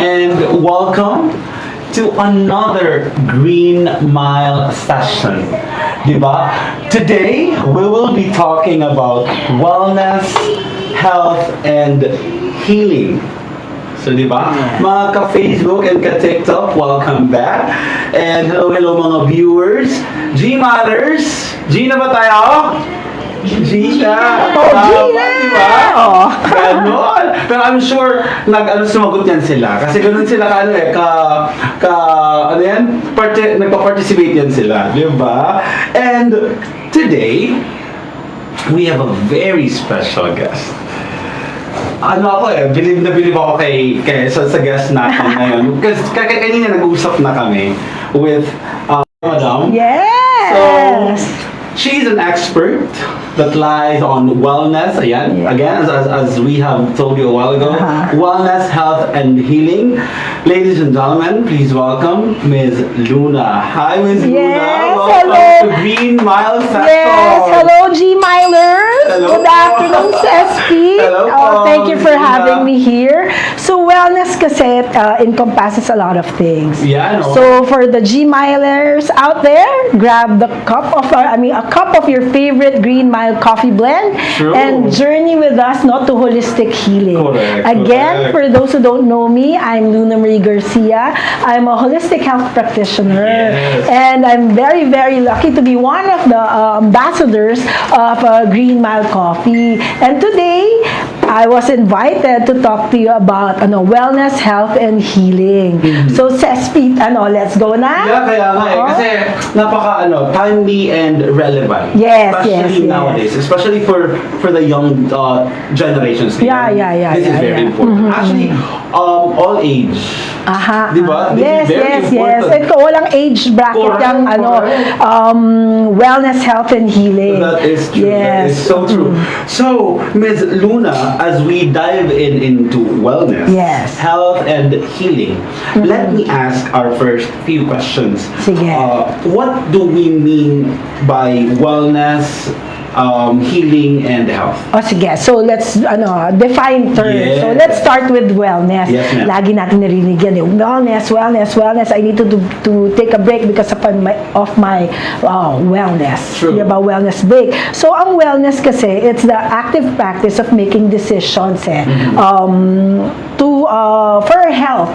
and welcome to another Green Mile session. Diba? Today, we will be talking about wellness, health, and healing. So, di ba? Mga ka-Facebook and ka-TikTok, welcome back. And hello mga viewers. G-Mothers! Gina ba tayo? Gina! Gina! Diba? Oh. Ganon. Pero I'm sure, sumagot yan sila. Kasi ganun sila nagpa-participate yan sila. Diba? And today, we have a very special guest. Bilib na bilib ako sa guest natin ngayon. Kasi kanina nag-usap na kami with Madam. Yes! So, she's an expert that lies on wellness. Ayan. Yeah. Again, as we have told you a while ago, wellness, health, and healing. Ladies and gentlemen, please welcome Ms. Luna. Hi, Ms. Yes, Luna. Welcome hello. to Green Mile Session. Yes, hello G-Milers! Hello Good po. afternoon, Cespi! Hello po, Thank you for Gina. having me here. So wellness kasi encompasses a lot of things. Yeah, no? So for the G-Milers out there, grab a cup of your favorite Green Mile coffee blend True. and journey with us not to holistic healing. Correct, Again, correct. for those who don't know me, I'm Luna Marie Garcia. I'm a holistic health practitioner. Yes. And I'm very, very lucky to be one of the ambassadors of Green Mile Coffee. And today, I was invited to talk to you about wellness, health, and healing. So, Cespi, let's go na? Yeah, kaya nga eh. Oo. Kasi timely and relevant. Yes, especially yes, nowadays. Especially for the young generations. Yeah. This is very important. Actually, all age. Aha. Diba? This Yes, is very yes. important. Ito, walang age bracket Correct, yung correct. wellness, health, and healing. That is true. That Yes. is so true. So, Ms. Luna, as we dive into wellness, Yes. health, and healing, let me ask our first few questions. Sige. What do we mean by wellness, healing, and health? O sige, so let's define terms. Yes. So let's start with wellness. Yes, ma'am. Lagi natin narinig yan eh. Wellness. I need to take a break because of my wellness. True. Diba? Wellness break. So ang wellness kasi, it's the active practice of making decisions for health,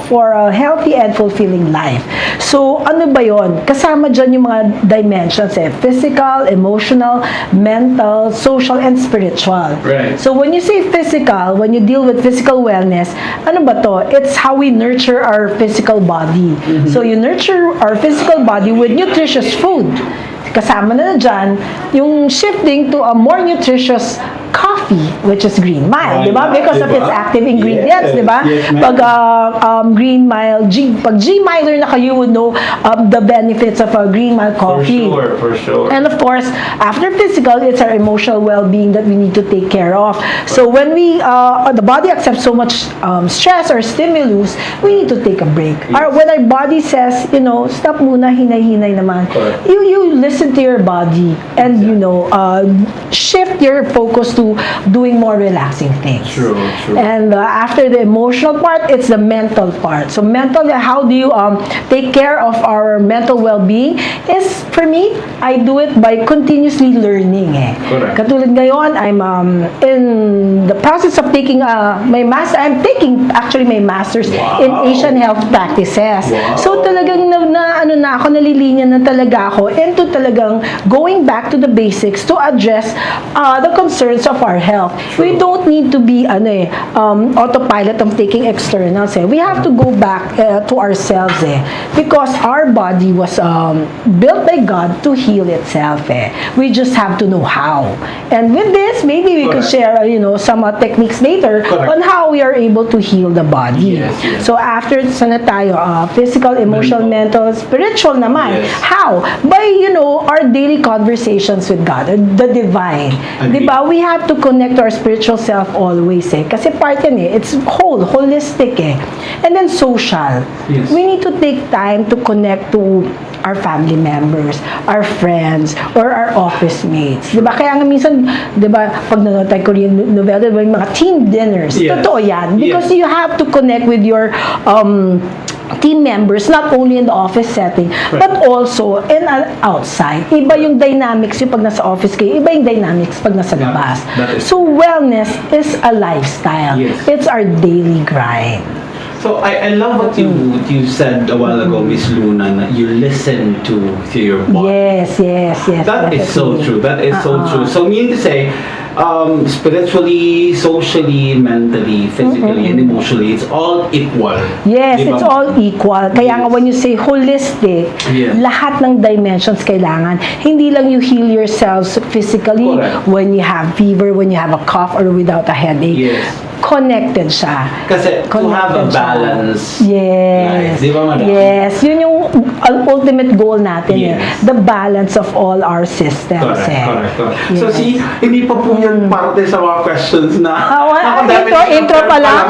for a healthy and fulfilling life. So ano ba yon? Kasama dyan yung mga dimensions physical, emotional, mental, social, and spiritual. Right. So when you say physical, when you deal with physical wellness, ano ba to? It's how we nurture our physical body. So you nurture our physical body with nutritious food. Kasama na dyan yung shifting to a more nutritious coffee, which is Green Mile, di ba? Because of its active ingredients, Yes. di ba? Yes, ma'am. Pag Green Mile, pag G-Miler na kayo would know the benefits of a Green Mile coffee. For sure. And of course, after physical, it's our emotional well-being that we need to take care of. So when the body accepts so much stress or stimulus, we need to take a break. Yes. When our body says, stop muna, hinay-hinay naman. Correct. You listen to your body and, shift your focus to doing more relaxing things. True. And after the emotional part, it's the mental part. So mentally, how do you take care of our mental well-being? Is for me, I do it by continuously learning. Correct. Katulad ngayon, I'm in the process of taking my master. I'm taking actually my master's in Asian health practices. Wow. So talagang nalilinya na talaga ako into talagang going back to the basics to address the concerns of our health. We don't need to be autopilot of taking externals. We have to go back to ourselves because our body was built by God to heal itself. We just have to know how. And with this, maybe we could share some techniques later on how we are able to heal the body. Yes. So after sana tayo, physical, emotional, mental, spiritual naman. Yes. How? By, our daily conversations with God, or the divine. Agree. Diba? We have to connect to our spiritual self always eh. Kasi part yan eh. It's holistic eh. And then social. Yes. We need to take time to connect to our family members, our friends, or our office mates. Diba? Kaya nga minsan, diba, pag nanonood tayo Korean novela, diba, yung mga team dinners. Yes. Totoo yan. Because Yes. you have to connect with your team members, not only in the office setting, but also in outside. Iba yung dynamics yung pag nasa office kayo, iba yung dynamics pag nasa labas. that is- So, wellness is a lifestyle. Yes. It's our daily grind. So I love what you said a while ago, Miss Luna, na you listen to your body. Yes. That is so definitely. true. That is so Uh-uh. true. So meaning to say, spiritually, socially, mentally, physically, and emotionally, it's all equal. Yes, Di ba? it's all equal. Kaya nga Yes. when you say holistic, Yes. lahat ng dimensions kailangan. Hindi lang you heal yourselves physically Correct. when you have fever, when you have a cough, or without a headache. Yes. Connected siya. Kasi to have a Connected siya. balance. Yes. Life. Di ba, madam? Yes. Yun yung ultimate goal natin Yes. eh. The balance of all our systems Correct, eh. correct. Yes. So see, hindi pa po yan parte sa mga questions na Intro pa lang.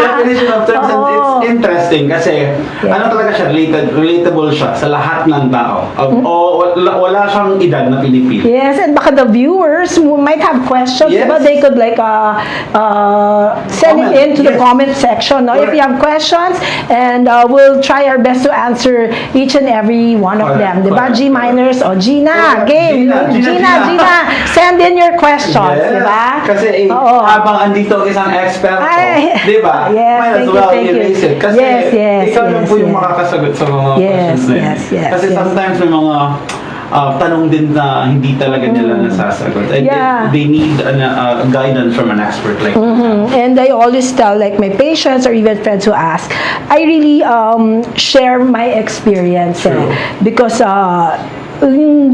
definition of terms, and Oo. it's interesting kasi Yeah. ano talaga siya, relatable siya sa lahat ng tao. O wala siyang edad na Pilipino. Yes, and baka the viewers who might have questions, Yes. diba? They could send Comment. it into the Yes. comment section. No? If Correct. you have questions, and we'll try our best to answer each and every one of Correct, them. Diba? correct, G minors o Gina, Correct. game. Gina, send in your questions, Yes. diba? Kasi Oo. habang andito isang expert ko, Ay. di ba? Yes, Might as thank you, well thank you. erase it. Kasi Yes, ikaw lang po yung yes. makakasagot sa mga Yes, questions na yun. yes, Kasi yes. sometimes may mga tanong din na hindi talaga nila nasasagot. And Yeah. they need guidance from an expert like And I always tell like my patients or even friends who ask, I really share my experience True. because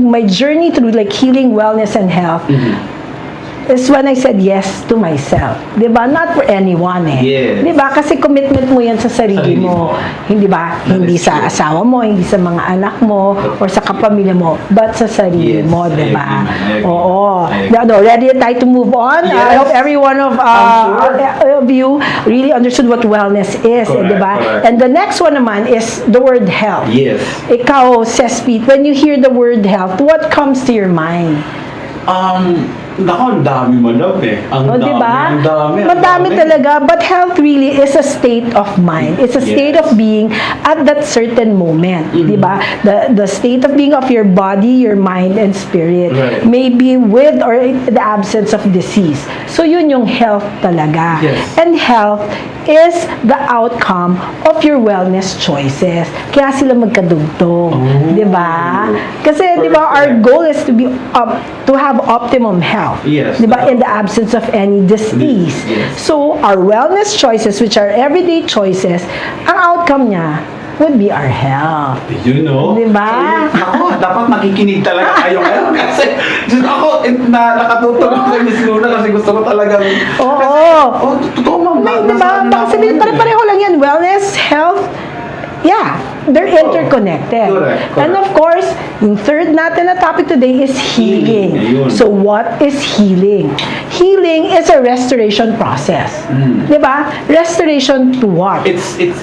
my journey through like healing, wellness, and health is when I said yes to myself. Diba? Not for anyone eh. Yes. Diba? Kasi commitment mo yan sa sarili mo. Hindi ba? That Hindi is sa true. asawa mo, hindi sa mga anak mo, or sa kapamilya mo, but sa sarili Yes, mo, I diba? agree, ma'am. I agree. Oo. I agree. Ready tayo to move on? I Yes. hope every one of I'm of you really understood what wellness is, Correct, diba? correct. And the next one naman is the word health. Yes. Ikaw, Sespit, when you hear the word health, what comes to your mind? Nako, ang dami madam eh. Ang O, diba? Ang dami. Madami talaga. But health really is a state of mind. It's a state Yes. of being at that certain moment. Diba? The state of being of your body, your mind, and spirit. Right. Maybe with or in the absence of disease. So, yun yung health talaga. Yes. And health is the outcome of your wellness choices. Kaya sila magkadugtong. Diba? Kasi, diba, our Perfect. goal is to have optimum health. Yes. Diba? In the absence of any disease. Yes. So, our wellness choices, which are everyday choices, ang outcome niya would be our health. You know? Diba? So, ako, dapat makikinig talaga kayo ngayon kasi just ako, nakatuto ako kay Miss Luna kasi gusto ko talagang Oo. totoo ma'am. Diba? Baka sabihin, pare-pareho lang yan. Wellness, health, yeah, they're interconnected. Correct, correct. And of course, yung third natin na topic today is healing. Ayun. So what is healing? Healing is a restoration process. Diba? Restoration to what? Is it,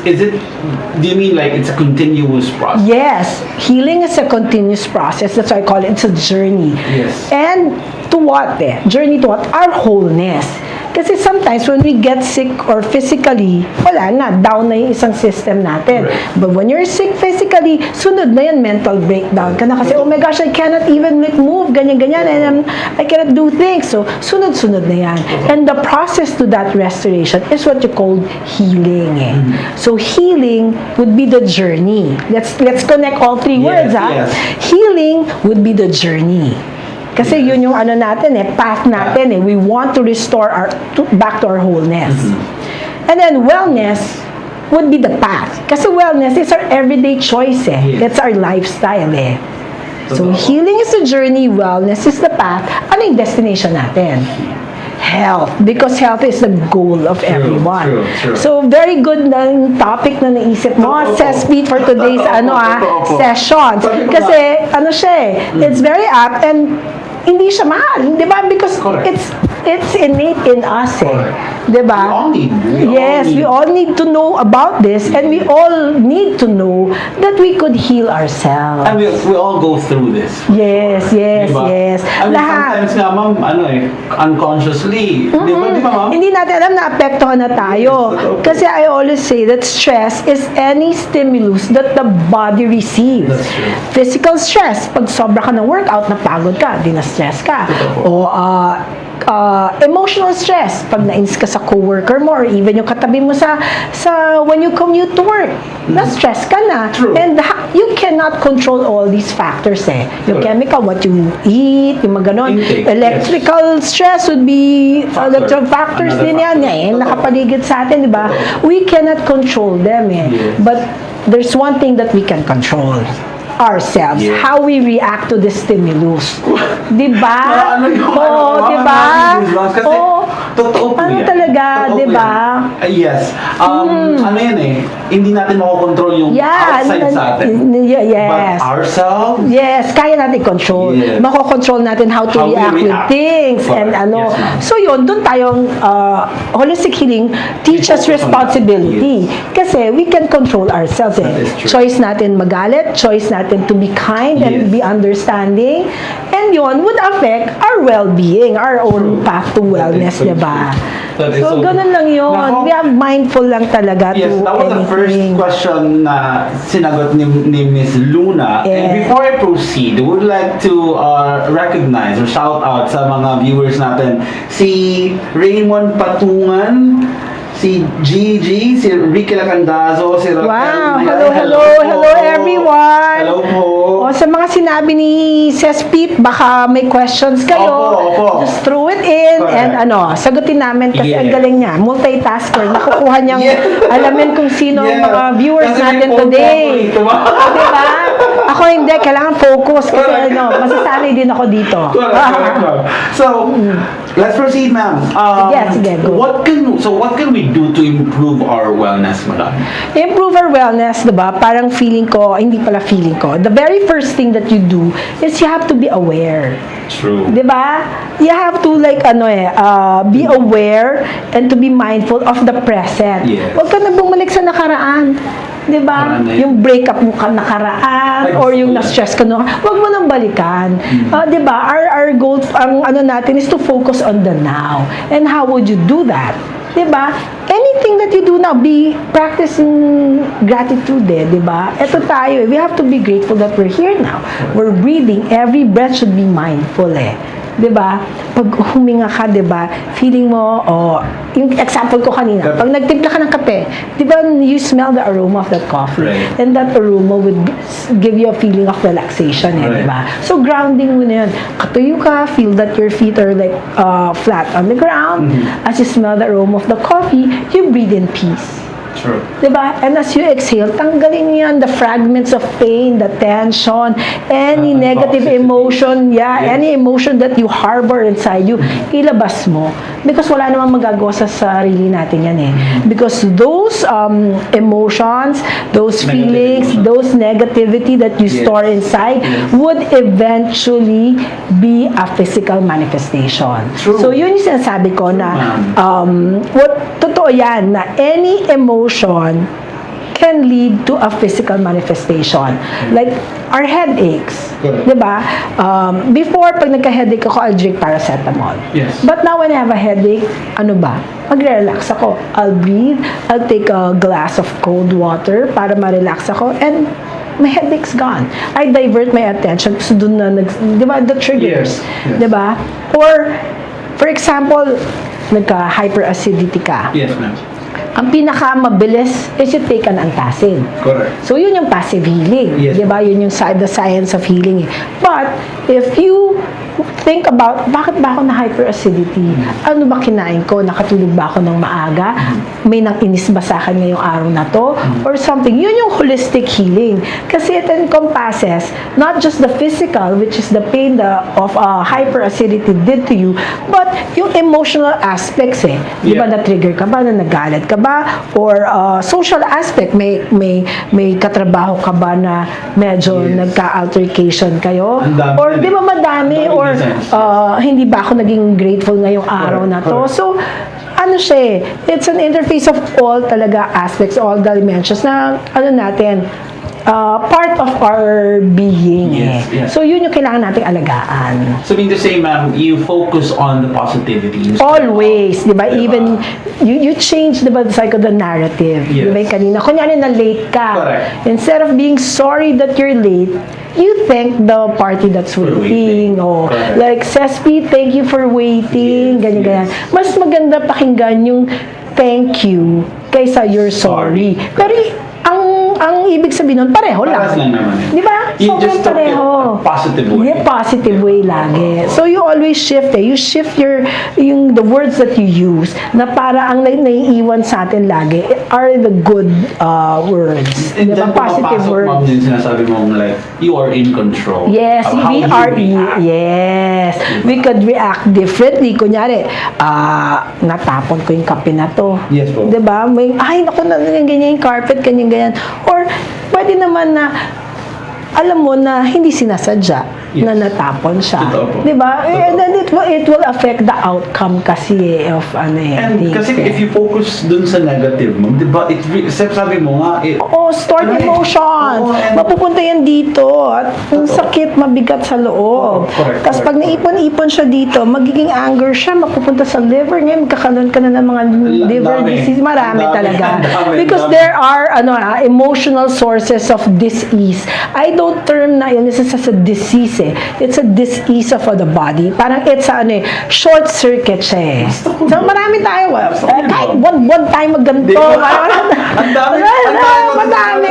do you mean like it's a continuous process? Yes, healing is a continuous process. That's why I call it, it's a journey. Yes. And to what eh? Journey to what? Our wholeness. Kasi sometimes when we get sick or physically, wala na, down na yung isang system natin. Right. But when you're sick physically, sunod na yan, mental breakdown ka na. Kasi, oh my gosh, I cannot even like move, ganyan-ganyan, and I cannot do things. So, sunod-sunod na yan. And the process to that restoration is what you call healing. Eh. So, healing would be the journey. Let's connect all three Yes, words, ha? yes. Healing would be the journey. Kasi yun yung ano natin path natin We want to restore back to our wholeness. And then wellness would be the path. Kasi wellness is our everyday choice Yes. That's our lifestyle So Totoo. healing is the journey, wellness is the path. Ano yung destination natin? health, because health is the goal of everyone. true. So very good na yung topic na naisip mo, Cesspit, for today's Opo. session. Sabi ko Kasi ano siya it's very apt, and hindi siya mahal, di ba? Because Correct. it's innate in us, Correct. di ba? We all need to know about this, and we all need to know that we could heal ourselves. And we all go through this. Yes. Diba? I mean, Lahat. sometimes nga, ma'am, unconsciously. Di ba, ma'am? Hindi natin alam na apektuhan na tayo. Yes, totoo. Kasi I always say that stress is any stimulus that the body receives. That's true. Physical stress, pag sobra ka ng workout, napagod ka, di na-stress ka. Totoo. O emotional stress, pag nainis ka sa coworker mo, or even yung katabi mo sa when you commute to work, na-stress ka na. True. And you cannot control all these factors Yung Correct. chemical, what you eat, yung mga ganon. Intake, Electrical stress would be Factor. electrical factors Another din yan factor. nakapaligid sa atin, di ba? Totoo. We cannot control them Yes. But there's one thing that we can control. Ourselves. Yes. How we react to the stimulus. Di ba? Ano, di ba? Kasi, totoo po ano yan. talaga, Totoo di po ba? yan. Yes. Ano yan hindi natin makokontrol yung outside sa atin. Yes. But ourselves, Yes, kaya natin control. Yes. Makokontrol natin how to How we react with react. things. And Correct. Yes, ma'am. So yun, doon tayong holistic healing teach us focus on that. responsibility. Kasi we can control ourselves That is true. Choice natin magalit, choice natin to be kind and Yes. be understanding. And yun would affect our well-being, our own path to wellness, That is so diba? true. That is So, so ganun lang yun. Nako. We are mindful lang talaga yes, to that was the first anything. question na sinagot ni Miss Luna. Yeah. And before I proceed, I would like to recognize or shout out sa mga viewers natin. Si Raymond Patungan, si Gigi, si Ricky Lacandazo, si Raquel. Wow! Miguel. Hello everyone! Hello po. O, sa mga sinabi ni Cesspit, baka may questions kayo. Opo. Just throw it in Correct. and sagutin namin kasi Yes. ang galing niya. Multitasker. Nakukuha niyang Yes. alamin kung sino ang Yeah. mga viewers Kasi may natin phone today. po ako dito. Diba? Ako hindi. Kailangan focus kasi Correct. masasanay din ako dito. Correct, ma'am. So, let's proceed, ma'am. Sige, go. What can we do to improve our wellness, madam? Improve our wellness, diba? Parang feeling ko, hindi pala feeling ko. The very first thing that you do is you have to be aware. True. Diba? You have to be aware and to be mindful of the present. Yes. Huwag ka na bumalik sa nakaraan. Diba? Marami. Yung breakup mo ka nakaraan Ay, or yung gusto na-stress ka huwag mo nang balikan. Diba? Our goal, ang natin is to focus on the now. And how would you do that? Diba? Anything that you do now, be practicing gratitude diba? Ito tayo, we have to be grateful that we're here now. We're breathing. Every breath should be mindful diba? Pag huminga ka, diba? Feeling mo, yung example ko kanina, pag nagtimpla ka ng kape, diba, you smell the aroma of that coffee. Right. And that aroma would give you a feeling of relaxation, Right. diba? So, grounding mo na yun. Katuyo ka, feel that your feet are flat on the ground. As you smell the aroma of the coffee, you breathe in peace. True. Diba? And as you exhale, tanggalin yan the fragments of pain, the tension, any negative toxicity. emotion, Yes. any emotion that you harbor inside you, ilabas mo. Because wala namang magagawa sa sarili natin yan Because those emotions, those Negative feelings, emotions. those negativity that you Yes. store inside Yes. would eventually be a physical manifestation. True. So yun yung sinasabi ko na totoo yan na any emotion can lead to a physical manifestation. Like our headaches. Correct. Diba? Before, pag nagka-headache ako, I'll drink paracetamol. Yes. But now when I have a headache, magre-relax ako. I'll breathe, I'll take a glass of cold water para ma-relax ako, and my headache's gone. I divert my attention so dun na, diba, the triggers. Yes. Diba? Or, for example, nagka-hyperacidity ka. Yes, ma'am. Ang pinaka-mabilis is you take an antacid. Correct. So, yun yung passive healing. Yes. Diba? Yun yung the science of healing. But, if you think about, bakit ba ako na hyperacidity? Ano ba kinain ko? Nakatulog ba ako ng maaga? May nang-inis ba sa akin ngayong araw na to? Or something. Yun yung holistic healing. Kasi it encompasses not just the physical, which is the pain of hyperacidity did to you, but yung emotional aspects eh. Di ba na-trigger ka ba? Na nagalit ka ba? Or social aspect, may katrabaho ka ba na medyo nagka-altercation kayo? Or di ba madami? Or hindi ba ako naging grateful ngayong araw na to? So, ano siya eh, it's an interface of all talaga aspects, all dimensions na ano natin, part of our being. So, yun yung kailangan nating alagaan. So, mean to say, ma'am, you focus on the positivity. Always, di ba? Even, you change, di ba, the narrative. Di ba, kanina, kunyari na late ka. Correct. Instead of being sorry that you're late, you thank the party that's waiting. Oh, like, Cespi, thank you for waiting. Ganyan. Mas maganda pakinggan yung thank you kaysa you're sorry. Pero, ang ibig sabihin nun, pareho lang. Di ba? You just took it pareho. a positive way. Yeah, positive way lagi. So, you always shift You shift the words that you use na para ang naiiwan sa atin lagi are the good words. And Diba? then Positive pumapasok, ma'am, words. yung sinasabi mong like, you are in control. Yes, of how we you are. react. Yes, we could react differently. Kunyari, natapon ko yung kape na to. Yes po. Diba? Ay, naku, ganyan yung carpet, ganyan. Or, pwede naman na, alam mo na hindi sinasadya na natapon siya. Totoo po. Diba? Totoo. And then it will affect the outcome kasi of And things. kasi if you focus dun sa negative, ma'am, di ba, sabi mo nga, Stored Right. emotions. Oo, and- Mapupunta yan dito. At ang sakit, mabigat sa loob. Correct, Tapos pag naipon-ipon siya dito, magiging anger siya, mapupunta sa liver. Ngayon, magkakaroon ka na ng mga liver dami. disease. Marami Ang dami, talaga. ang dami, Because ang dami. there are emotional sources of disease. I don't term na illness as a disease eh. It's a disease of the body. Parang it's short circuit siya eh. So marami tayo. Kahit one time magganto. Di ba? Ang dami.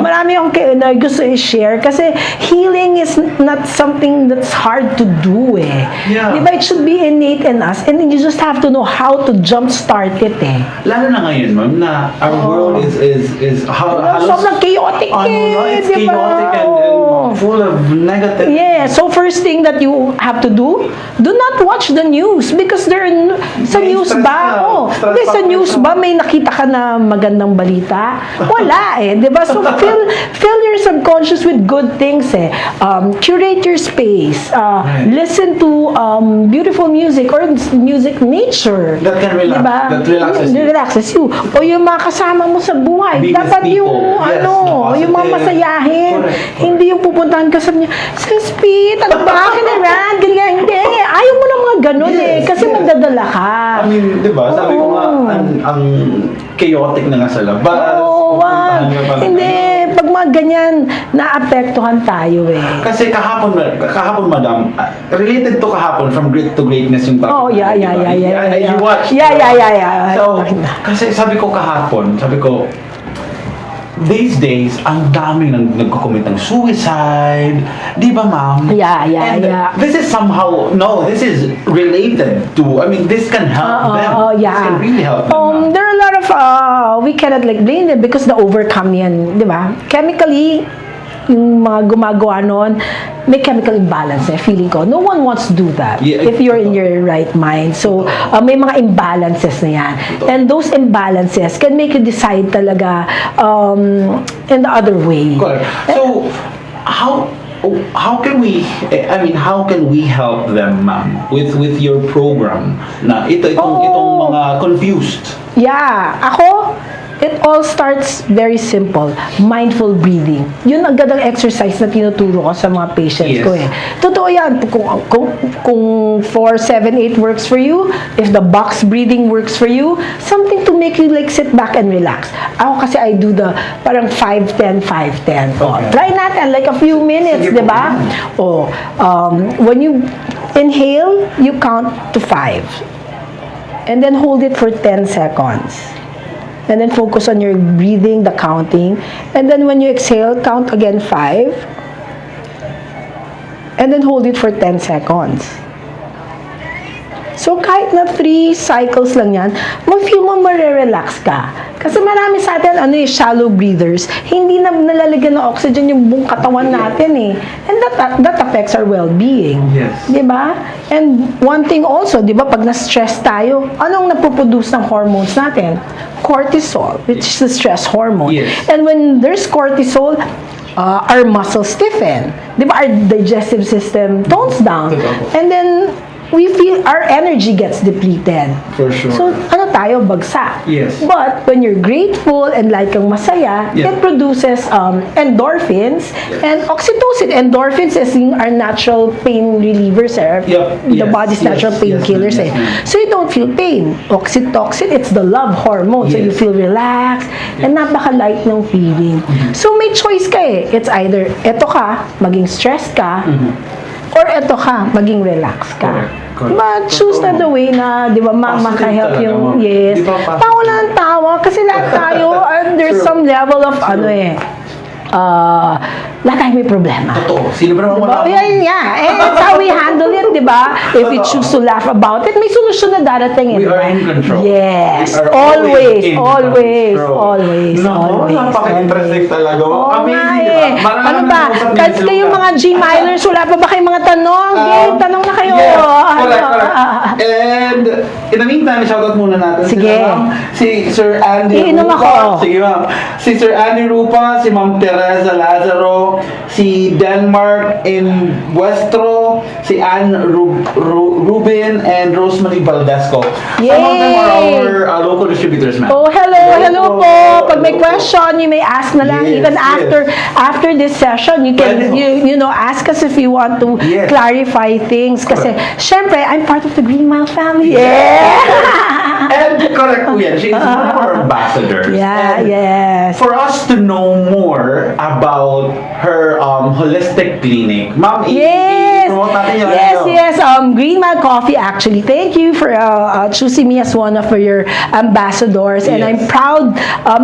Marami akong gusto i-share kasi healing is not something that's hard to do eh. Yeah. Di ba? It should be innate in us and you just have to know how to jumpstart it eh. Lalo na ngayon, ma'am, na our world is Sobrang chaotic eh. It's di ba? chaotic and full of negative. Yeah, so first thing that you have to do not watch the news because sa May news stress ba? ka. Oh, Stress hindi, sa factor news ka. ba may nakita ka na magandang balita? Wala eh, di ba? So fill your subconscious with good things eh. Curate your space. Right. Listen to beautiful music or music nature. That can relax. Diba? That relaxes you. Relaxes you. O yung mga kasama mo sa buhay. Be with Dapat yung people. Yes, the yung mga positive. masayahin. Correct. Hindi yung pupuntahan ka sa niya, Cespi, ano ba? Kinaran, ganyan. Hindi. Ayaw mo ng mga ganun eh. Kasi magdadala ka. I mean, di ba? Sabi ko nga, Oo. ang chaotic na nga sa labas. Oo, pupuntahan ka pa ng hindi. Pag mga ganyan, naapektuhan tayo eh. Kasi kahapon, madam, related to kahapon, from great to greatness yung topic. Oh, yeah. You watched. Yeah. So, kasi sabi ko kahapon, these days, ang daming nagko-commit ng suicide. Di ba, ma'am? Yeah. This is somehow, this is related to, I mean, this can help them. Yeah. This can really help them. ma'am. There are a lot of, we cannot blame them because the overcome yan, di ba? Chemically, yung mga gumagawa nun, may chemical imbalance eh, feeling ko. No one wants to do that Yeah, if you're in your right mind. So, may mga imbalances na yan. And those imbalances can make you decide talaga in the other way. Correct. So, how can we help them, ma'am, with your program na itong mga confused? Yeah, it all starts very simple. Mindful breathing. Yun agad ang exercise na tinuturo ko sa mga patients ko eh. Totoo yan. Kung 4, 7, 8 works for you, if the box breathing works for you, something to make you like sit back and relax. Ako kasi I do the parang 5-10, 5-10. Oh, Okay. try natin like a few minutes, Sige di ba? po. When you inhale, you count to 5. And then hold it for 10 seconds. And then focus on your breathing, the counting. And then when you exhale, count again 5. and then hold it for 10 seconds. So, kahit na 3 cycles lang yan, mag-feel mo marerelax ka. Kasi marami sa atin, shallow breathers, hindi na nalalagyan ng oxygen yung buong katawan natin eh. And that affects our well-being. Yes. Diba? And one thing also, diba, pag na-stress tayo, anong napoproduce ng hormones natin? Cortisol, which is the stress hormone. Yes. And when there's cortisol, our muscles stiffen. Diba? Our digestive system tones down. And then, we feel our energy gets depleted. For sure. So, tayo, bagsak. Yes. But, when you're grateful and like kang masaya, Yeah. it produces endorphins and oxytocin. Endorphins is our natural pain relievers, Yep. the Yes. body's Yes. natural Yes, painkillers. ma'am. Yes, ma'am. So, you don't feel pain. Oxytocin, it's the love hormone. So, you Yes. feel relaxed and napaka-light ng feeling. So, may choice ka eh. It's either, eto ka, maging stressed ka, or eto ka, maging relax ka. Correct. But choose na the way na, di ba, Positive makahelp talaga, yung, ma'am. yes. Di ba, positive? Tawa na ang tawa, kasi lahat tayo, there's True. some level of, lahat tayo may problema. Totoo. Sino ba naman wala? Diba? Yan, it's how we handle it, di ba? If we choose to laugh about it, may solusyon na darating. We di ba? are in control. Yes. We are Always, in always, control. always, No, always. napaka-interesting talaga. Oo nga Amazing, eh. di ba? Marami Ano na ba? nausap ni Kahit Miss kayong Luca. mga G-milers, wala pa ba kayong mga tanong? Game, tanong na kayo. Yes, Ano? correct. And in the meantime, shoutout muna natin Sige. sila, ma'am. Si Sir Andy Iinom Rupa. ako. Sige, ma'am. Si Sir Andy Rupa, si Ma'am Teresa Lazaro, si Denmark in Westro, si Ann Rubin, and Rosemary Valdesco. Some of them are Yay! our local distributors, ma'am. Oh, hello po. Pag may question, you may ask na lang. Yes, Even yes. after this session, you can, Pwede. you know, ask us if you want to Yes. clarify things. Kasi, syempre, I'm part of the Green Mile family. Yeah! And correct po yan. She's one of our ambassadors. Yeah, And yes. for us to know more about her holistic clinic, ma'am, Yes. i-promote natin yun. Yes, Ano? yes. Green Mile Coffee, actually. Thank you for choosing me as one of your ambassadors. And Yes. I'm proud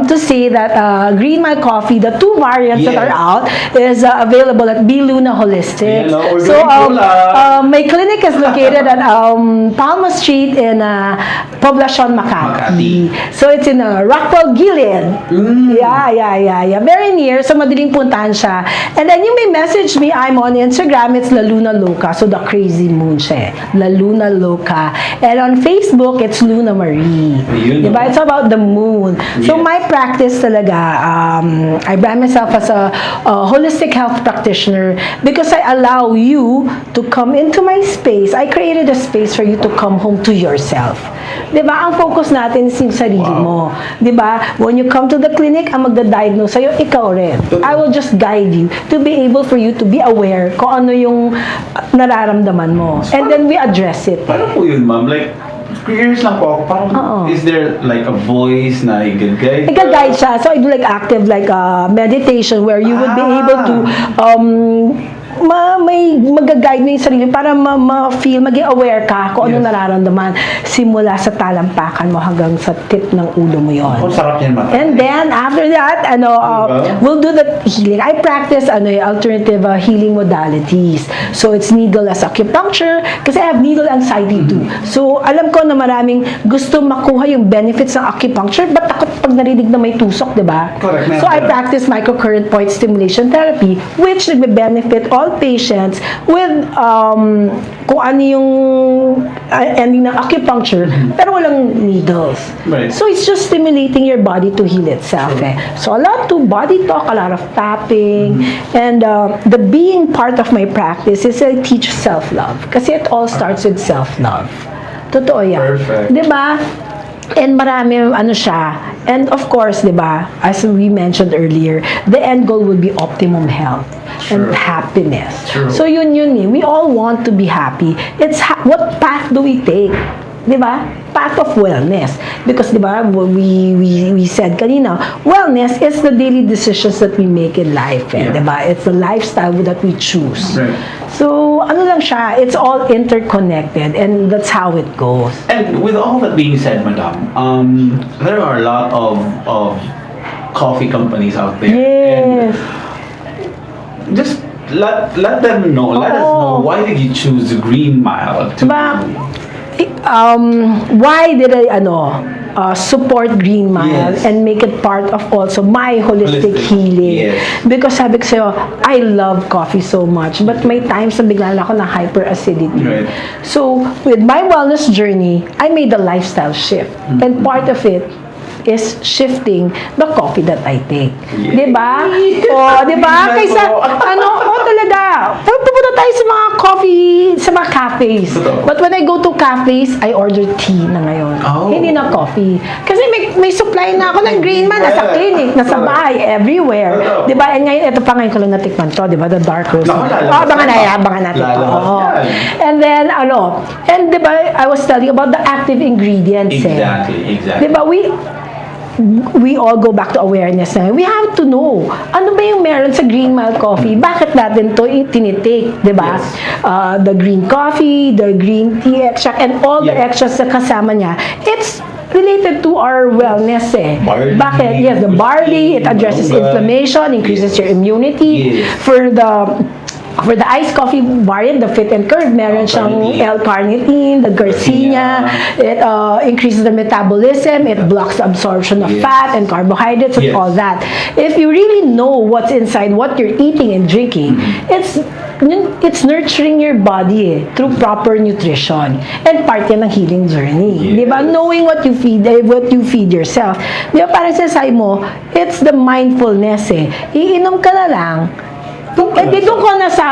to say that Green Mile Coffee, the 2 variants that are Yes. out, is available at B. Luna Holistic. Ayan, we're So, doing cool, my clinic is located at Palma Street in Poblacion, Makati. So, it's in Rockwell, Gilead. Yeah. Very near. So, madaling puntahan siya. And then, you may message me. I'm on Instagram. It's La Luna Loca. So, the crazy moon siya. La Luna Loca. And on Facebook, it's Luna Marie. Ayun, Diba? It's about the moon. So, Yes. my practice talaga, I brand myself as a holistic health practitioner because I allow you to come into my space. I created a space for you to come home to yourself. Diba? Ang focus natin is yung sarili mo. Diba? When you come to the clinic, ang magda-diagnose sa'yo, ikaw rin. I will just guide you to be able for you to be aware kung ano yung nararamdaman mo. And then we address it. Paano po yun, ma'am? Like, curious lang po ako. Parang, Oo. is there like a voice na i-guide? Nag-guide siya. So, I do like active meditation where you would be able to may mag-guide mo yung sarili para ma-feel, maging aware ka kung anong Yes. nararamdaman simula sa talampakan mo hanggang sa tip ng ulo mo yon. Ang sarap yan, ma'am. And then, after that, Diba? we'll do the healing. I practice alternative healing modalities. So, it's needle as acupuncture kasi I have needle anxiety too. So, alam ko na maraming gusto makuha yung benefits ng acupuncture but takot pag narinig na may tusok, di ba? Correct. So, I practice microcurrent point stimulation therapy which nagbe-benefit all patients with kung ano yung ending ng acupuncture pero walang needles. Right. So, it's just stimulating your body to heal itself. Eh. So, a lot to body talk, a lot of tapping, and the being part of my practice is I teach self-love. Kasi it all starts with self-love. Totoo yan. Perfect. Diba? And marami, siya. And of course, diba, as we mentioned earlier, the end goal would be optimum health and True. happiness. True. So, yun eh. We all want to be happy. It's what path do we take? Diba? Path of wellness. Because, diba, we said kanina, wellness is the daily decisions that we make in life. Eh, Yeah. diba? It's the lifestyle that we choose. Right. So, ano lang siya, it's all interconnected and that's how it goes. And with all that being said, madam, there are a lot of coffee companies out there. Yes. And just let them know. Let us know, why did you choose Green Mile to Ba, why did I support Green Mile Yes. and make it part of also my holistic healing? Yes. Because sabi ko sa'yo, I love coffee so much, but may times na bigla na ako na hyperacidity. Right. So, with my wellness journey, I made a lifestyle shift. And part of it is shifting the coffee that I take. Yeah. 'Di ba? O, 'di ba? Kaysa talaga. Pupunta tayo sa mga coffee, sa mga cafes. Totoo. But when I go to cafes, I order tea na ngayon. Oh. Hindi na coffee. Kasi may supply na ako ng Green Man, nasa clinic, nasa bahay, everywhere. Totoo. 'Di ba? And ngayon, ito pa ngayon ko lang natikman to, 'di ba? The dark roast. Naku, lalabas Abangan yan. abangan natin to. Lalabas Oo. yan. And then, and 'di ba, I was telling you about the active ingredients. Exactly. 'Di ba, we all go back to awareness na. We have to know, ano ba yung meron sa Green Mile Coffee? Bakit natin to tinitake, di ba? Yes. The green coffee, the green tea extract, and all the Yeah. extras na kasama niya, it's related to our wellness Barley. Bakit? Yes, the barley, it addresses Malunggay. inflammation, increases your immunity. Yes. For the iced coffee variant, the Fit and Curve, meron siyang Carnitine. L-carnitine, the Garcinia. It increases the metabolism. It blocks the absorption of Yes. fat and carbohydrates and Yes. all that. If you really know what's inside, what you're eating and drinking, it's nurturing your body through proper nutrition. And part yan ng healing journey. Yes. Di ba? Knowing what you feed yourself. Di ba? Parang sinasabi mo, it's the mindfulness Iinom ka na lang, doon ko na sa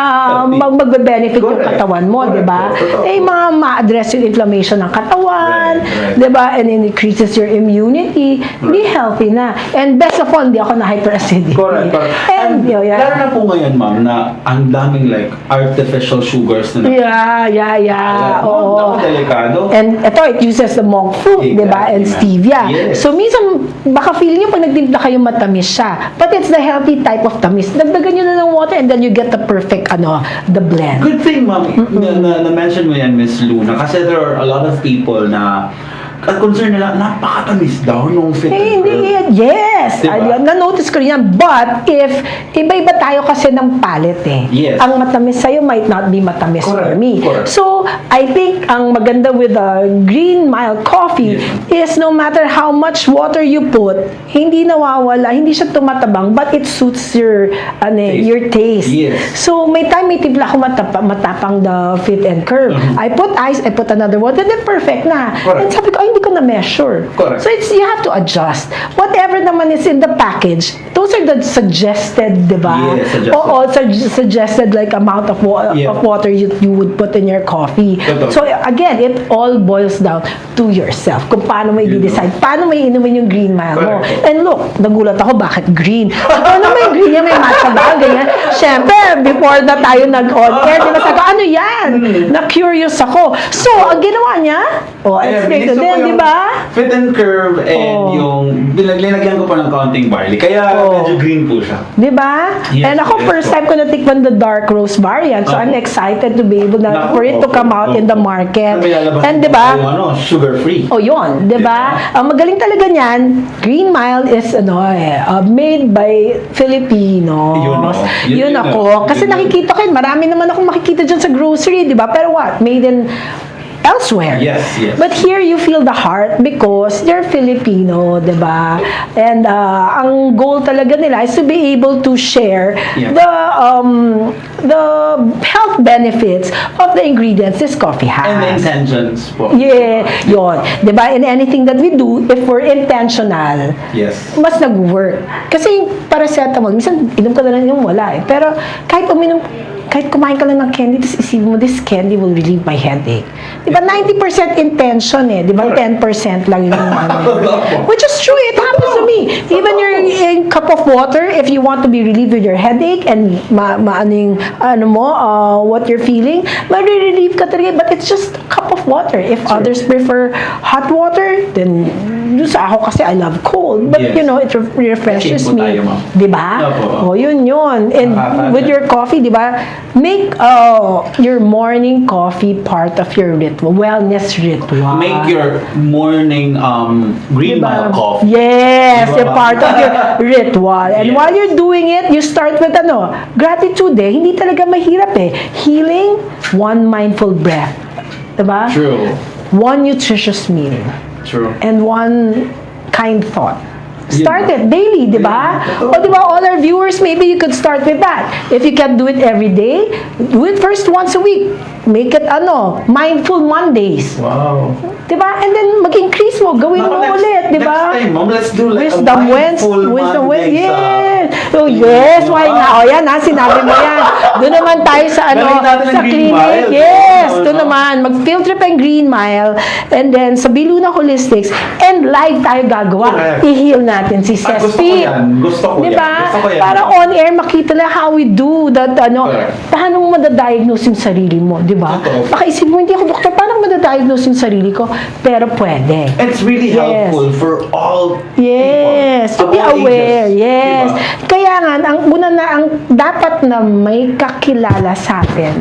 magbe-benefit yung Correct. katawan mo, di ba? Correct. Mga ma-address yung inflammation ng katawan, Right. di ba? And it increases your immunity. Be healthy na. And best of all, hindi ako na hyperacidity. Correct. And, Lalo na po ngayon, ma'am, na ang daming like artificial sugars na Yeah. Oo. Naku, delikado. And ito, it uses the monk fruit, di ba? And Exactly, stevia. yes. So, minsan, baka feeling nyo pag nagtimpla kayo matamis siya. But it's the healthy type of tamis. Dagdagan nyo na ng water and then you get the perfect, the blend. Good thing, ma'am, na-mention mo yan, Miss Luna, kasi there are a lot of people na ang concern nila, napakatamis daw nung Fit and Hindi, Curve. yes. Diba? Na-notice ko rin yan. But, if iba-iba tayo kasi ng palate Yes. Ang matamis sa'yo might not be matamis for Correct, me. correct. So, I think ang maganda with the Green Mile Coffee is no matter how much water you put, hindi nawawala, hindi siya tumatabang, but it suits your taste. Yes. So, may time may timpla ako matapang the Fit and Curve. I put ice, I put another water, then perfect na. Correct. And sabi ko, hindi ko na-measure. Correct. So, you have to adjust. Whatever naman is in the package, those are the suggested, di ba? Yes, suggested. Oo, suggested like amount of, Yeah. of water you would put in your coffee. Totoo. So, again, it all boils down to yourself. Kung paano mo i-decide, paano mo inumin yung Green Mile mo. Correct. And look, nagulat ako, bakit green? Ano may green yan? May matcha ba? Ganyan. Siyempre, before na tayo nag-on-air, di ba sabi ko, ano yan? Na-curious ako. So, ang ginawa niya, explain to minix ko them, po di yung ba? Fit and Curve and yung linagyan ko pa ng counting barley. Kaya medyo green po siya. Di ba? Yes, And ako, yes first po. time ko natikman the dark roast variant. So, I'm excited to be able na, for it to come out in the market. And di ba? Sugar-free. O yun, di ba? Ang magaling talaga niyan, Green Mile is made by Filipino. Yun ako. Kasi Yun. nakikita ko yun, marami naman akong makikita dyan sa grocery, di ba? Pero what? Made in elsewhere. Yes. But here you feel the heart because they're Filipino, 'di ba? And ang goal talaga nila is to be able to share the health benefits of the ingredients this coffee has. And the intentions po. Yeah, yun. 'Di ba? In anything that we do, if we're intentional, Yes. mas nag-work. Kasi yung paracetamol, minsan inom ka na lang yung wala Pero kahit kumain ka lang ng candy, tapos isipin mo, this candy will relieve my headache. Di ba, 90% intention Di ba, 10% lang yung Which is true, it happens to me. Even your cup of water, if you want to be relieved with your headache and what you're feeling, ma-relieve ka talaga, but it's just a cup of water. If others prefer hot water, then sa ako kasi I love cold. But, Yes. it refreshes Same po me. tayo, ma'am. Di ba? Opo. Yun. And with your coffee, di ba, make your morning coffee part of your ritual, wellness ritual. Make your morning Green Diba? Mile coffee. Yes, Diba, a part of your ritual. And Yes. while you're doing it, you start with gratitude Hindi talaga mahirap Healing, one mindful breath. Diba? True. One nutritious meal. True. And one kind thought. Yun Start ba? it daily, di ba? Totoo. O di ba, all our viewers, maybe you could start with that. If you can do it every day, do it first once a week. Make it Mindful Mondays. Wow. Di ba? And then mag-increase mo, gawin mo ulit, di ba? Next time, Mom, let's do like Wisdom a Wednesday. mindful Wisdom Monday Wednesday. sa- Yes. Oh, yes. Why not? O yan sinabi mo yan. Doon naman tayo sa Galing natin ng sa Green clinic. Mile. Yes. No, Doon no. naman. Mag-field trip ang Green Mile. And then sa Biluna Holistics. And live tayo gagawa. Correct. I-heal natin si Ah, gusto ko Cespi. yan. Gusto ko Di yan. ba? Gusto ko yan. Para on air makita na how we do that Correct. paano mo madadiagnose yung sarili mo, di ba? Totoo. Baka isipin mo, hindi ako doktor, paano madadiagnose yung sarili ko? Pero pwede. It's really Yes. helpful for all Yes, to people. be Of all aware. ages. Yes. Diba? Kaya nga, ang una na, ang dapat na may kakilala sa atin,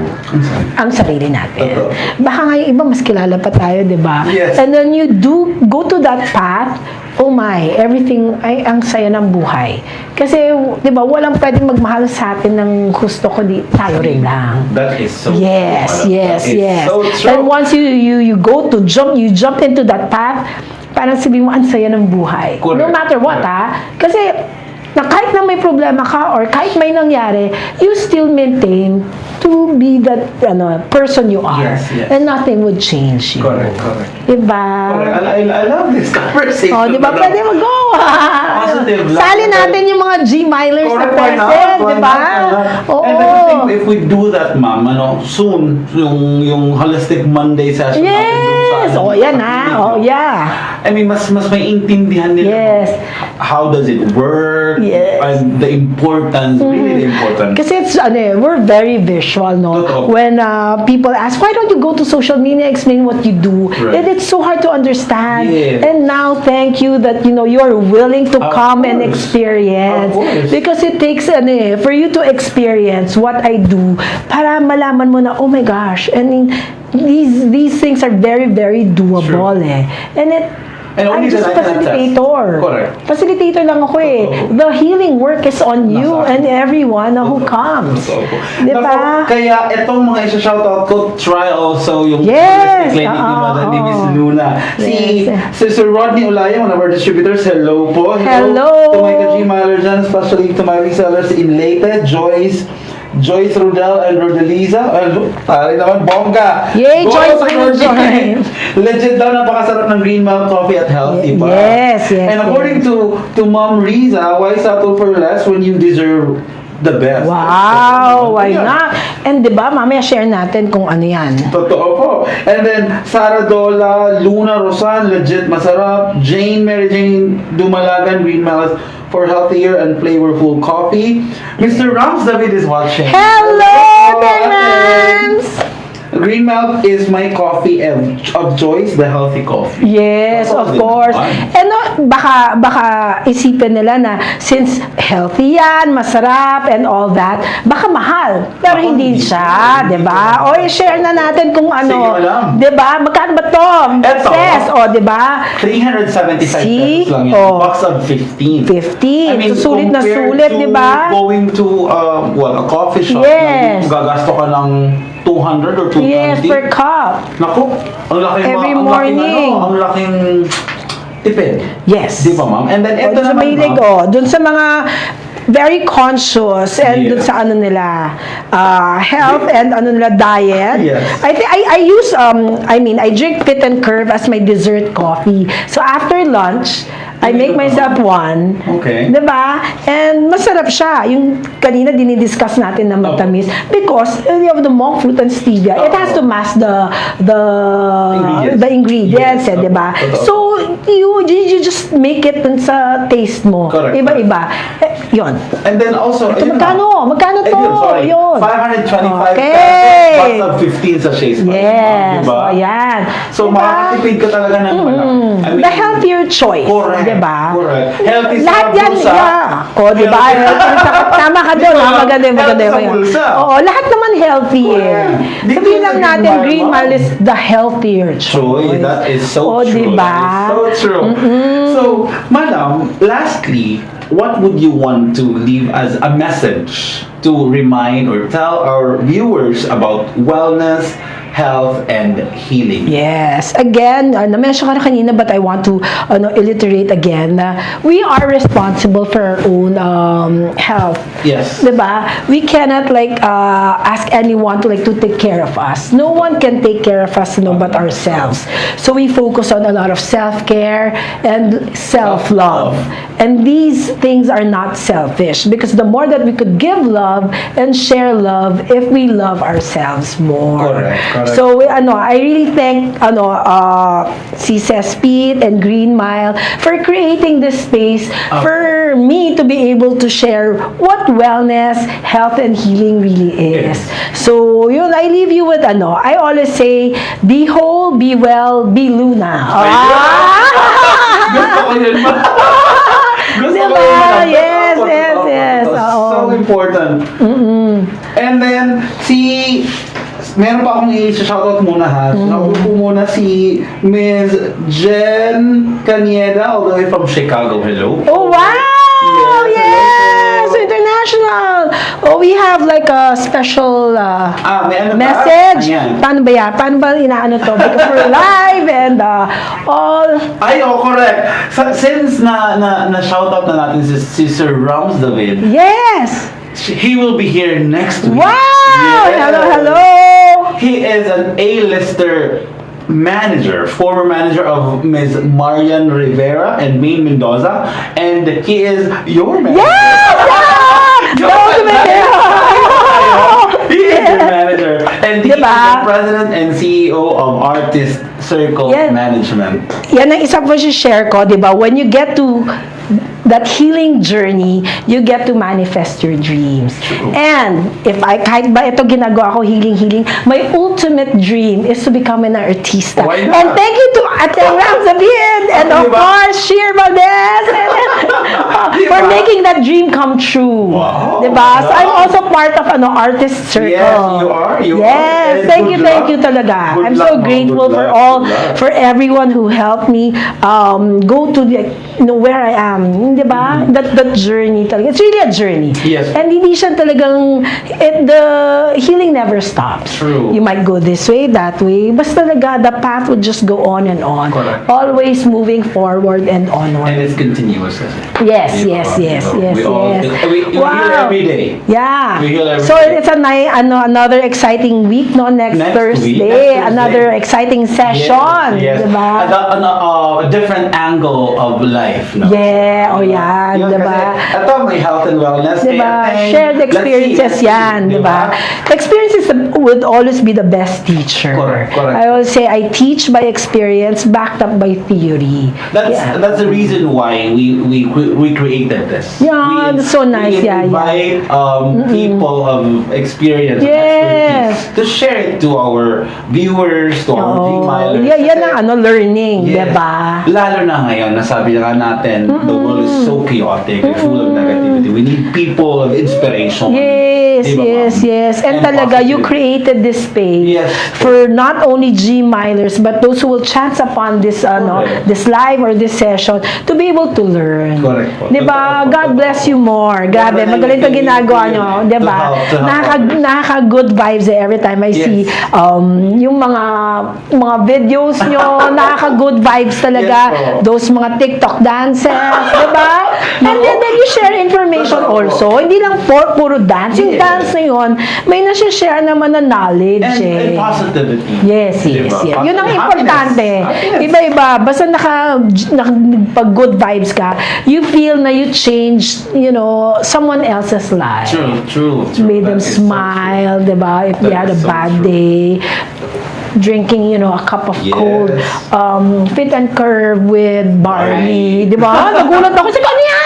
ang sarili natin. Totoo. Baka nga yung iba, mas kilala pa tayo, di ba? Yes. And then you go to that path, oh my, everything, ay, ang saya ng buhay. Kasi, di ba, walang pwedeng magmahal sa atin ng gusto ko, tayo rin lang. That is so Yes, true. yes, It's yes. so true. And once you go to jump into that path, parang sabihin mo, ang saya ng buhay. Correct. No matter what, Kasi, kahit na may problema ka or kahit may nangyari, you still maintain to be that person you are. Yes, yes. And nothing would change you. Correct, correct. Diba? Correct. I love this conversation. Oh, di ba? Madam. Pwede mag-go. Positive lang. Sali natin yung mga G-milers na Correct, why not? present, Why di ba? not? Oo. And I think if we do that, ma'am, soon, yung Holistic Monday session Yes! natin dun sa, Oh, yan Oh, yeah. I mean, mas may intindihan nila. Yes. How does it work? Yes. And the importance, really the importance. Kasi it's, we're very visual, no? Totoo. When people ask, why don't you go to social media, explain what you do? Right. And it's so hard to understand. Yes. And now, thank you that, you're willing to Of come and course. experience. Of course. Because it takes, for you to experience what I do, para malaman mo na, oh my gosh, and these things are very, very doable, And only I'm just that I can attest. facilitator. Correct. Facilitator lang ako Totoo. The healing work is on you Nasa akin. and everyone who Totoo. comes. Totoo. Di Naku, ba? Kaya itong mga isa-shoutout ko, try also yung Yes! holistic clinic ni Miss Oo. Luna. Yes. Si Sir Rodney Olaya, one of our distributors, hello po. Hello. To my Ka-G Maler dyan, especially to my resellers in Leyte, Joyce Rodel and Rodeliza. Tari naman, bongga. Yay, Go Joyce sa and Rodel. Joyce. Legit daw, napakasarap ng Green Mount Coffee at Healthy ba? Yes, yes, And according to Mom Riza, why settle for less when you deserve the best? Wow, why Ayan. not? And di ba, mamaya share natin kung ano yan. Totoo po. And then, Sara Dola, Luna Rosan, legit masarap. Mary Jane Dumalagan, Green Malice for healthier and flavorful coffee. Mr. Rams David is watching. Hello, Hello, Terrence! Green Milk is my coffee of choice, the healthy coffee. Yes, of course. And baka isipin nila na since healthy yan, masarap and all that, baka mahal. Pero Ako, hindi hindi siya, ko. 'di ba? O i-share na natin kung ano, Sige, madam. 'di ba? Magkano ba 'to? Eto. Sis, o 'di ba? 375 See? pesos lang yun. Oh. Box of 15. 50. So, sulit na compared sulit, to 'di ba? Going to a coffee shop, Yes. na gagasto ka ng 200 or 220. Yes, per cup. Naku, ang laking Every ang morning. Laking, ang laking tipid. Yes. Di ba, ma'am? And then, ito Dun sa naman, mahilig, ma'am. dun sa mga very conscious and dun Yeah. sa ano nila health and ano nila diet. Yes. I use I drink Fit and Curve as my dessert coffee. So after lunch, I make myself one. Okay. Diba? And masarap siya. Yung kanina dinidiscuss natin na matamis because you have the monk fruit and stevia. It has to mask the ingredients, Yes. diba? Totoo. So you just make it dun sa taste mo. Correct. Iba-iba. Yun. And then also, Ito, ayun magkano? na. Magkano to? Ayun, sorry. Yun. 525 Okay. pesos. Box of 15 sachets. pa rin, ma'am. Yes. Diba? O, yan. So, Diba? makakatipid ka talaga ng malaki. I mean, The healthier choice. Correct. Diba? Correct. Healthy sa Lahat yan, bulsa. yeah. O, diba? Tama ka doon. Diba? Maganda, maganda. Healthy sa bulsa. Oo, lahat naman healthy Correct. eh. Dito Sabihin sa lang Green natin, Mile, Green ma'am. Mile is the healthier choice. Joy, that is so O, true. diba? That is so true. So, madam, lastly, what would you want to leave as a message to remind or tell our viewers about wellness, health, and healing? Yes. Again, na-mention ka na kanina, but I want to iterate again na we are responsible for our own health. Yes. Diba? We cannot ask anyone to take care of us. No one can take care of us but ourselves. So we focus on a lot of self-care and self-love. And these things are not selfish because the more that we could give love and share love if we love ourselves more. Correct. So I really thank si Cesspit and Green Mile for creating this space for me to be able to share what wellness, health, and healing really is. So yun, I leave you with I always say, be whole, be well, be Luna. Gusto ko yun. Gusto ko yun. Yes. So important. And then, meron pa akong i-shoutout muna ha. Nakupo muna si Ms. Jen Canieda all the way from Chicago. Hello. Oh, wow! Yes! International! Oh, we have a special may ano ba? message. Ayan. Paano ba yan? Paano ba inaano to? Because we're live and all... Ay, correct. Since na-shoutout na natin si Sir Rams David, Yes! he will be here next week. Wow! Yes. Hello! He is an A-lister manager, former manager of Ms. Marian Rivera and Maine Mendoza, and he is your manager. Yes! Your manager. He is your manager, and he is the president and CEO of Artist Circle Management. Yan ang isa po share ko, di ba? When you get to that healing journey, you get to manifest your dreams. True. And kahit ba ito ginagawa ko, healing, my ultimate dream is to become an artista. Why not? And thank you to Ate Rams David and of course, Sheer Valdez for making that dream come true. Wow. Diba? So I'm also part of Artist Circle. Yes, you are. Yes, And thank good you luck. talaga. Good I'm luck, so ma'am. grateful Good for luck. for everyone who helped me go to where I am, 'di ba? That journey talaga. It's really a journey. Yes. And hindi siya talagang the healing never stops. True. You might go this way, that way. Basta talaga the path would just go on and on. Correct. Always moving forward and onward. And it's continuous. Yes. We heal every day. Yeah. We heal every So day. it's another exciting week, no? Next Thursday, Thursday. another exciting session, Yes. diba? A different angle of life, no? Yeah, yan, Yun, diba? kasi ito, may health and wellness. Diba? and Shared let's experiences see, yan, diba? Experiences would always be the best teacher. Correct. I always say I teach by experience backed up by theory. That's the reason why we created this. Yeah, that's so nice. We Yeah. invite people of experience and Yes. expertise to share it to our viewers, to our Gmailers. Yan ang learning, Yes. diba? Lalo na ngayon, nasabi na nga natin, the world is so chaotic and full of negativity. We need people of inspiration. Yes, Diba, ma'am? yes. And talaga, you positive. created this space Yes. for not only Gmailers, but those who will chance upon this Correct. this live or this session to be able to learn. Correct po. Diba? Totoo po, God totoo. bless you more. Grabe, Grabe, magaling to thank you, ginagawa thank you. nyo. To Diba? help others. Nakaka-good vibes every time I see yung mga videos nyo. Nakaka-good vibes talaga. Yes po. Those mga TikTok dances. Diba? And then you share information Totoo po. also. Hindi lang puro dance. Yung Yes. dance na yun, may nasi-share naman na knowledge. And positivity. Yes. Diba? Yun ang Happiness. importante. Happiness. Iba-iba. Basta pag good vibes ka, you feel na you change, someone else's life. True. Made them That is so smile, diba? If they That had a is so bad true. day, drinking, a cup of Yes. cold Fit and Curve with barley, diba? Nagulat ako sa kanya!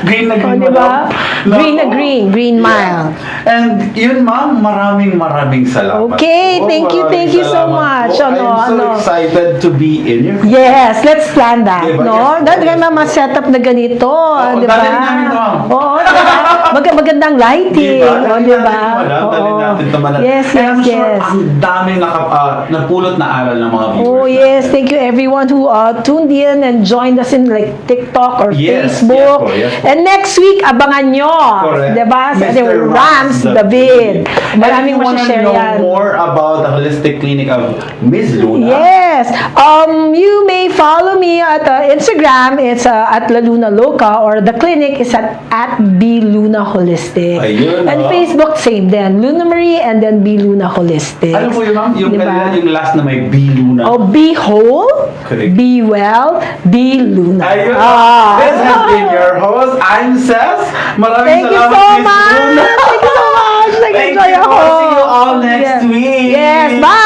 Green na green. Diba? madam. Green mile. And yun ma'am, maraming salamat. Okay, po. thank Maraming you so salamat much. po. I'm so excited to be in your Yes, let's plan that, Diba? no? Yes. Dahil may mga setup na ganito, di ba? dadalhin namin to, ma'am. Oo, diba? magandang lighting. Diba? O, diba? Dali Oo. natin ito malalaman. Yes, Kaya I'm yes, sure yes. ang daming napulot na aral ng mga viewers. Oh yes, natin. thank you everyone who tuned in and joined us in like TikTok or Yes, Facebook. yes po. And next week, abangan nyo. Correct. Diba? Sa Mr. Rams David. Maraming share masashare yan. know more about the holistic clinic of Ms. Luna. Yes. You may follow me at Instagram. It's at La Luna Loca, or the clinic is at B Luna Holistic. Ayun, And oh. Facebook, same then. Luna Marie and then B Luna Holistic. Ano po yun, ma'am? Yung, Diba? kanina, yung last na may B Luna. Oh, be whole, Correct. be well, be Luna. Ayun. Ah. This has been your host. I'm Cez. Maraming Thank you salamat, so Miss much. Luna. Thank you so much. Thank Nag-enjoy you. ako. See you all next week. Yes, bye.